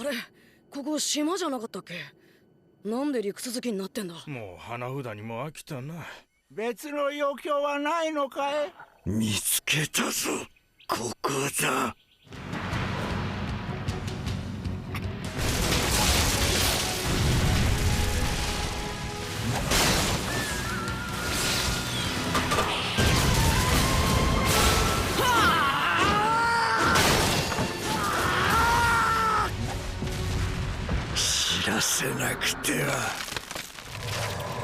あれ、ここ島じゃなかったっけ？なんで陸続きになってんだ？もう花札にも飽きたな。別の余興はないのかい？見つけたぞ。ここだ。知らせなくては。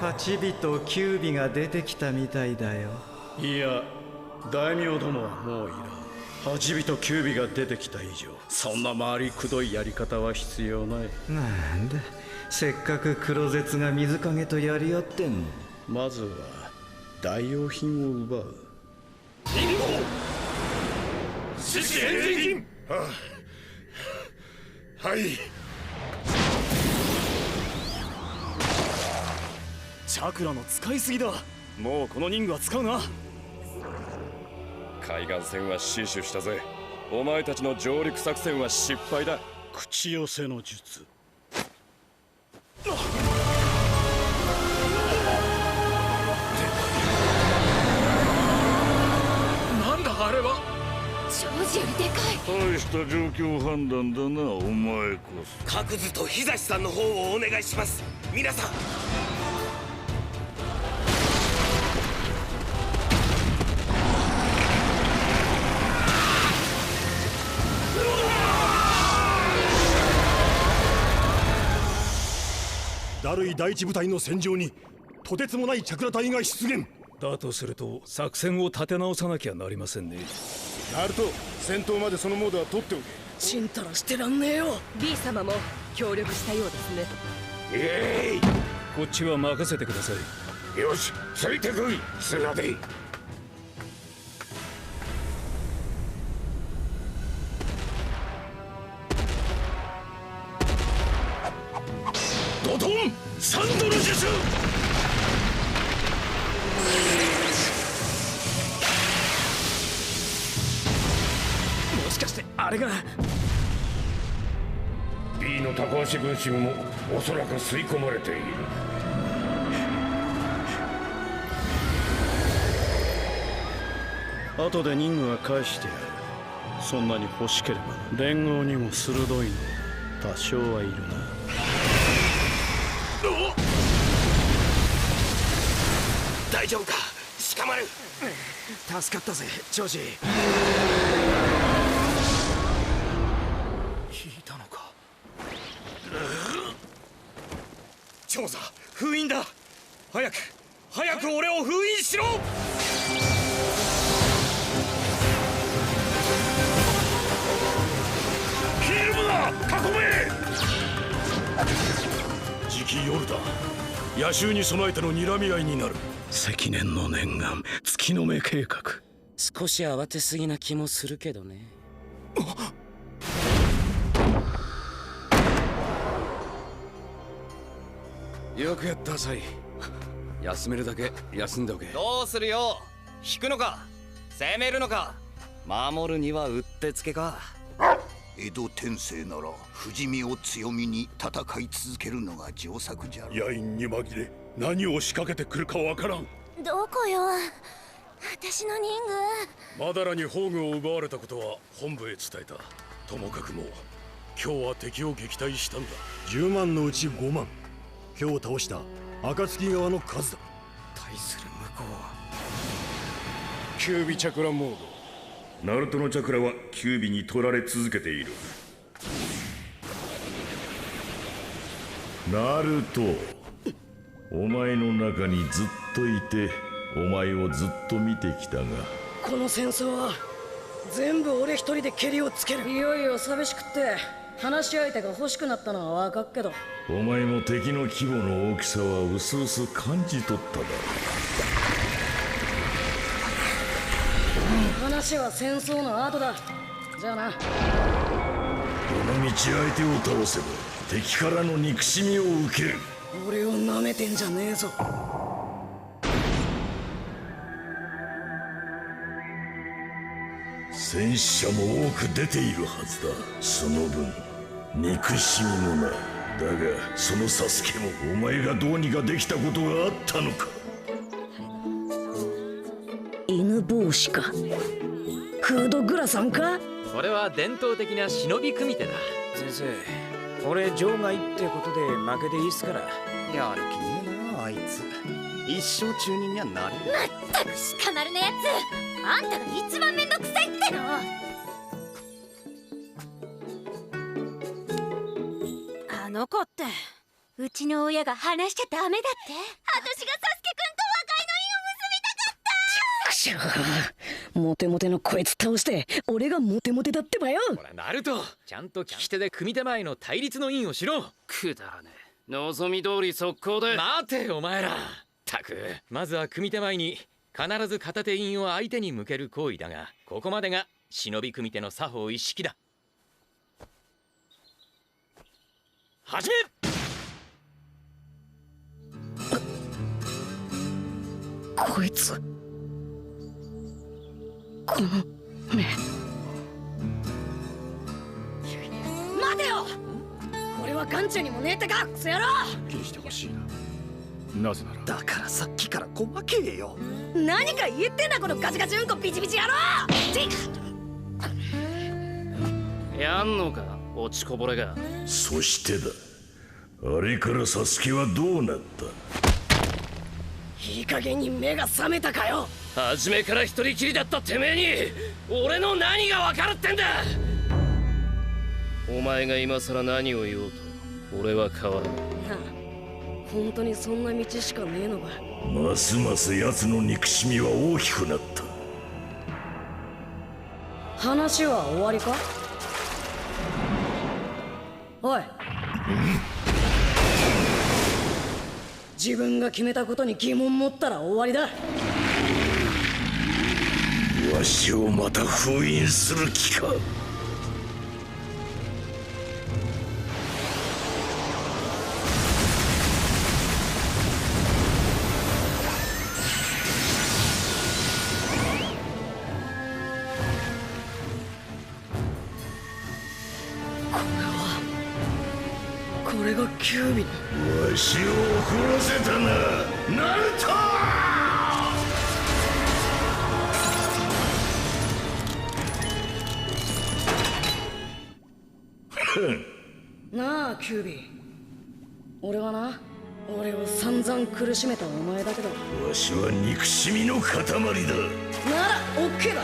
8尾と9尾が出てきたみたいだよ。いや、大名どもはもういらん。8尾と9尾が出てきた以上、そんな回りくどいやり方は必要ない。なんだ、せっかく黒絶が水影とやり合ってんのに。まずは代用品を奪う。任務獅子返事金。はい。チャクラの使いすぎだ。もうこの任務は使うな。海岸線は死守したぜ。お前たちの上陸作戦は失敗だ。口寄せの術。なんだあれは。ジョージよりでかい。大した状況判断だな、お前こそ。角図と日差しさんの方をお願いします。皆さん。ダルイ第一部隊の戦場にとてつもないチャクラ隊が出現。だとすると作戦を立て直さなきゃなりませんね。ナルト、戦闘までそのモードは取っておけ。ちんたらしてらんねえよ。 B 様も協力したようですね。こっちは任せてください。よし、ついてこい、砂で。ドドンサンドの術。もしかしてあれが B の高橋分身もおそらく吸い込まれている。後で任務は返してやる。そんなに欲しければ。連合にも鋭いの多少はいるな。大丈夫か、鹿丸。助かったぜ、ジョージ。引いたのか。調査封印だ。早く俺を封印しろ。ヒルムだ、囲め。次期夜だ。野襲に備えての睨み合いになる。積年の念願、月の目計画。少し慌てすぎな気もするけどね。よくやったサイ。休めるだけ休んでおけ。どうするよ。引くのか攻めるのか。守るにはうってつけか。江戸天聖なら不死身を強みに戦い続けるのが上策じゃろ。野因に紛れ何を仕掛けてくるかわからん。どこよ、私の任務。マダラに宝具を奪われたことは本部へ伝えた。ともかくも今日は敵を撃退したんだ。10万のうち5万。今日倒した暁側の数だ。対する向こうは九尾チャクラモード。ナルトのチャクラは九尾に取られ続けている。ナルト、お前の中にずっといてお前をずっと見てきたが、この戦争は全部俺一人でケリをつける。いよいよ寂しくって話し相手が欲しくなったのは分かっけど、お前も敵の規模の大きさはうすうす感じ取っただろう。話は戦争の後だ。じゃあな。どの道相手を倒せば敵からの憎しみを受ける。俺を舐めてんじゃねえぞ。戦死者も多く出ているはずだ。その分憎しみもな。だがそのサスケもお前がどうにかできたことがあったのか。犬帽子か。クードグラさんか。これは伝統的な忍び組手だ。先生、俺場外ってことで負けていいっすから。やる気ねえなあいつ。一生中人にはなれん。まったく鹿丸のやつ、あんたが一番めんどくさいっての。あの子ってうちの親が話しちゃダメだって。私がサスケくんと和解の印を結びたかった。モテモテのこいつ倒して俺がモテモテだってばよ。ほらナルト、ちゃんと利き手で組手前の対立の印をしろ。くだらねえ。望み通り速攻で。待てお前ら。たく、まずは組手前に必ず片手印を相手に向ける行為だが、ここまでが忍び組手の作法一式だ。始め。こいつこの目。待てよ、これは眼中にもねえってか、クソ野郎。気にしてほしいな。なぜならだからさっきから細けえよ。何か言ってんだこのガチガチうんこビチビチ野郎。やんのか落ちこぼれが。そしてだ、あれからサスケはどうなった。いい加減に目が覚めたかよ。初めから一人きりだったてめえに俺の何が分かるってんだ。お前が今さら何を言おうと俺は変わらない。なあ、本当にそんな道しかねえのか。ますます奴の憎しみは大きくなった。話は終わりか。おい、自分が決めたことに疑問持ったら終わりだ。わしをまた封印する気か。これがキュービの。わしを怒らせたな、ナルト。なあキュービー、俺はな、俺を散々苦しめたお前だけど、わしは憎しみの塊だ。ならオッケーだ。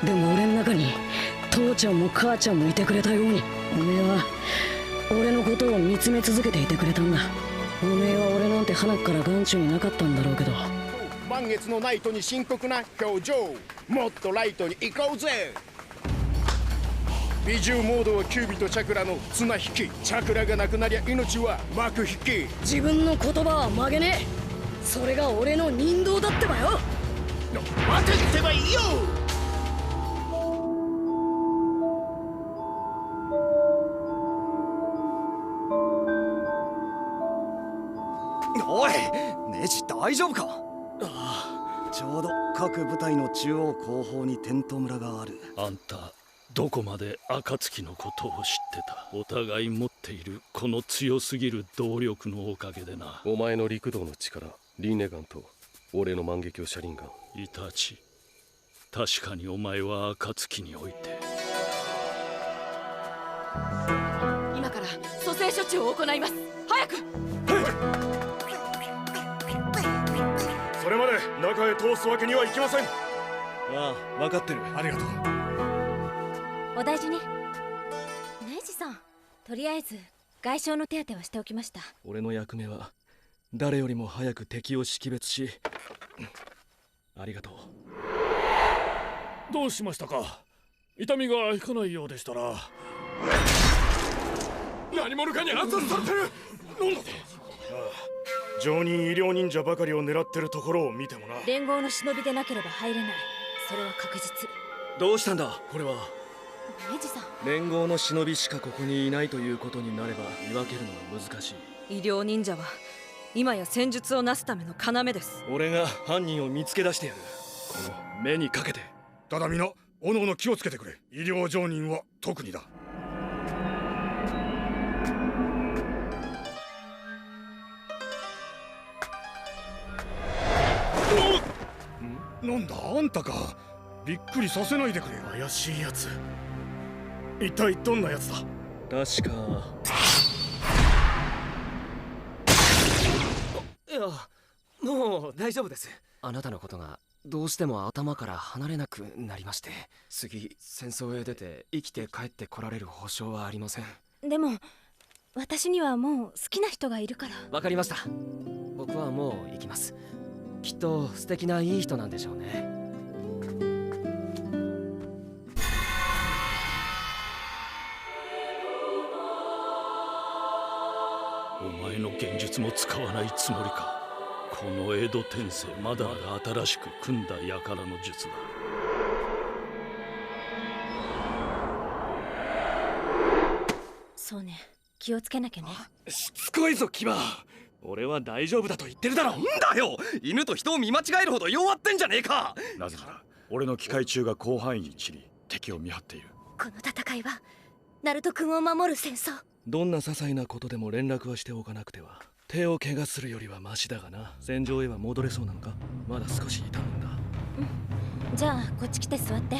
でも俺の中に父ちゃんも母ちゃんもいてくれたように、おめえは俺のことを見つめ続けていてくれたんだ。おめえは俺なんて鼻から眼中になかったんだろうけど。満月のナイトに深刻な表情、もっとライトに行こうぜ。美獣モードはキュービとチャクラの綱引き。チャクラがなくなりゃ命は幕引き。自分の言葉は曲げねえ。それが俺の人道だってばよ。待てってばいいよ。おいネジ大丈夫か。ちょうど各部隊の中央後方にテント村がある。あんたどこまで暁のことを知ってた。お互い持っているこの強すぎる動力のおかげでな。お前の陸道の力リネガンと俺の万華鏡車輪ガンイタチ、確かにお前は暁において。今から蘇生処置を行います。早く。それまで中へ通すわけにはいきません。ああ、分かってる。ありがとう。お大事に。ネジさん、とりあえず外傷の手当てはしておきました。俺の役目は誰よりも早く敵を識別し、ありがとう。どうしましたか。痛みが引かないようでしたら。何者かに暗殺されてる。なんだと。常任医療忍者ばかりを狙ってるところを見てもな。連合の忍びでなければ入れない。それは確実。どうしたんだこれは。ネジさん、連合の忍びしかここにいないということになれば見分けるのは難しい。医療忍者は今や戦術をなすための要です。俺が犯人を見つけ出してやる。この目にかけて。ただ皆おのおの気をつけてくれ。医療常人は特にだ。なんだあんたか。びっくりさせないでくれ。怪しいやつ。一体どんなやつだ。確かいや、もう大丈夫です。あなたのことがどうしても頭から離れなくなりまして、次戦争へ出て生きて帰ってこられる保証はありません。でも私にはもう好きな人がいるから。わかりました。僕はもう行きます。きっと素敵ないい人なんでしょうね。お前の現実も使わないつもりか。この江戸天聖まだ新しく組んだ輩の術だ。そうね、気をつけなきゃね。しつこいぞキバ。俺は大丈夫だと言ってるだろ。んだよ、犬と人を見間違えるほど弱ってんじゃねえか。なぜなら俺の機械中が広範囲に散り敵を見張っている。この戦いはナルト君を守る戦争。どんな些細なことでも連絡はしておかなくては。手を怪我するよりはマシだがな。戦場へは戻れそうなのか。まだ少し痛むんだ。うん、じゃあこっち来て座って。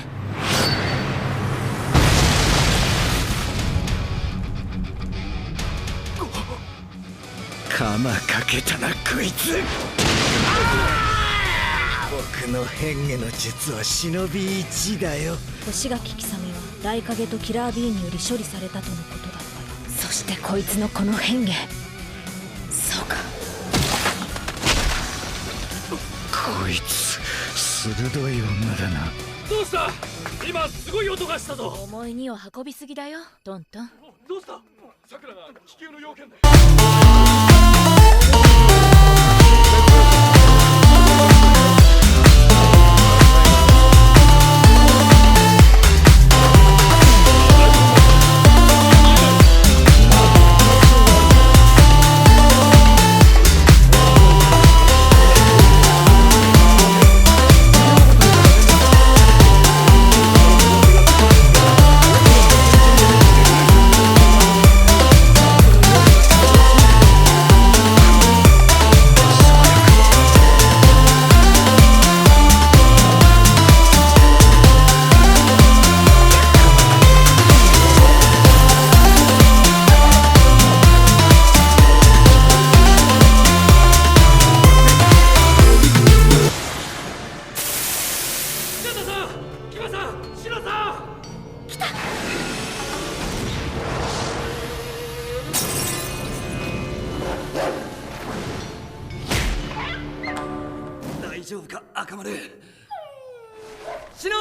鎌かけたなこいつ。僕の変化の術は忍び1だよ。星垣貴様は大影とキラー B により処理されたとのことだった。そしてこいつのこの変化、そうか。こいつ鋭い女だな。どうした？今すごい音がしたぞ。重い荷を運びすぎだよ、トントン。どうした？さくらが地球の要件で。大丈夫か赤丸。シノ、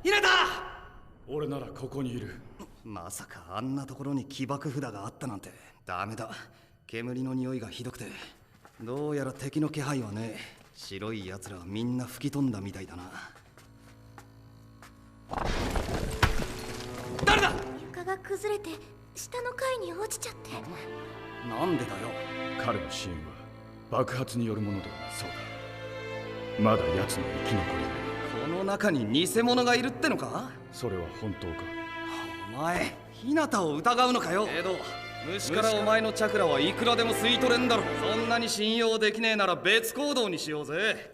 ひなた。俺ならここにいる。まさかあんなところに起爆札があったなんて。ダメだ、煙の匂いがひどくて。どうやら敵の気配はねえ。白い奴らはみんな吹き飛んだみたいだな。誰だ。床が崩れて下の階に落ちちゃって。なんでだよ。彼の死因は爆発によるものではなそうだ。まだ奴の生き残りが。この中に偽物がいるってのか。それは本当か。お前ひなたを疑うのかよ。けど虫からお前のチャクラはいくらでも吸い取れんだろ。そんなに信用できねえなら別行動にしようぜ。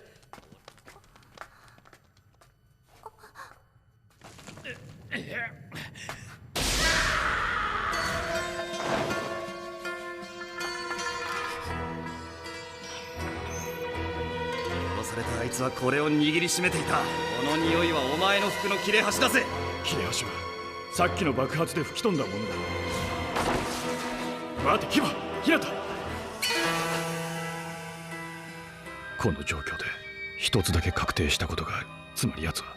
殺されたあいつはこれを握りしめていた。この匂いはお前の服の切れ端だぜ。切れ端はさっきの爆発で吹き飛んだものだ。待てキバ、ひなた。この状況で一つだけ確定したことがある。つまり奴は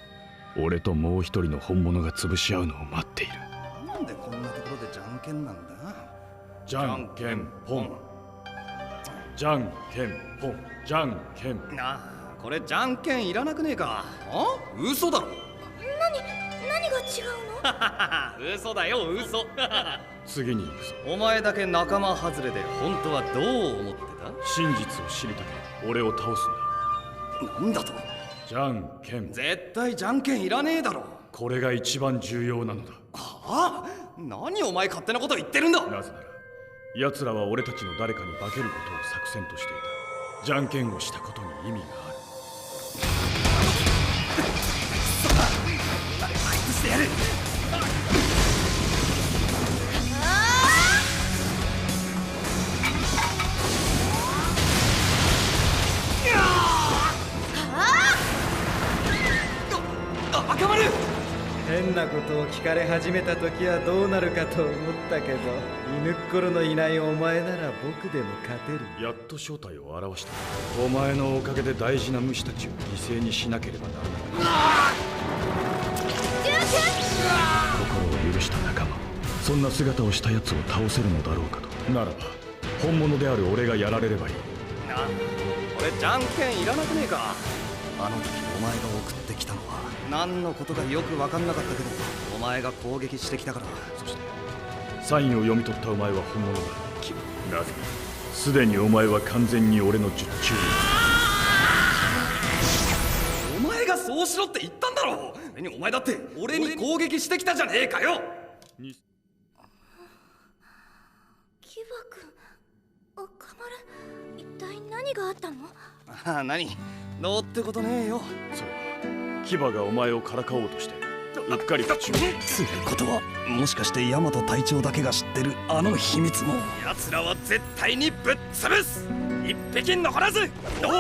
俺ともう一人の本物が潰し合うのを待っている。なんでこんなところでじゃんけんなんだ。じゃんけんぽん、じゃんけんぽん、じゃんけん。ああ、これじゃんけんいらなくねえか。あ、嘘だろ。何が違うの。嘘だよ、嘘。次に行くぞ。お前だけ仲間外れで本当はどう思ってた。真実を知りたければ俺を倒すんだ。なんだと。じゃんけん。絶対じゃんけんいらねえだろ。これが一番重要なのだ。はあ？何お前勝手なこと言ってるんだ。なぜなら奴らは俺たちの誰かに化けることを作戦としていた。じゃんけんをしたことに意味がある。あいつしてやる。赤丸、変なことを聞かれ始めた時はどうなるかと思ったけど、犬っころのいないお前なら僕でも勝てる。やっと正体を現した。お前のおかげで大事な虫たちを犠牲にしなければならない。心を許した仲間、そんな姿をした奴を倒せるのだろうかと。ならば本物である俺がやられればいい。な、俺じゃんけんいらなくねえか。あの時お前が送ってきたのは何のことかよく分かんなかったけど、お前が攻撃してきたから。そしてサインを読み取ったお前は本物だ。なぜすでにお前は完全に俺の術中に。お前がそうしろって言ったんだろ。それにお前だって俺に攻撃してきたじゃねえかよ。キバ君、赤丸、一体何があったの？ああ、何？どうってことねえよ。それは牙がお前をからかおうとしてうっかり口を。つうことはもしかしてヤマト隊長だけが知ってるあの秘密も。奴らは絶対にぶっ潰す。一匹残らず。どう？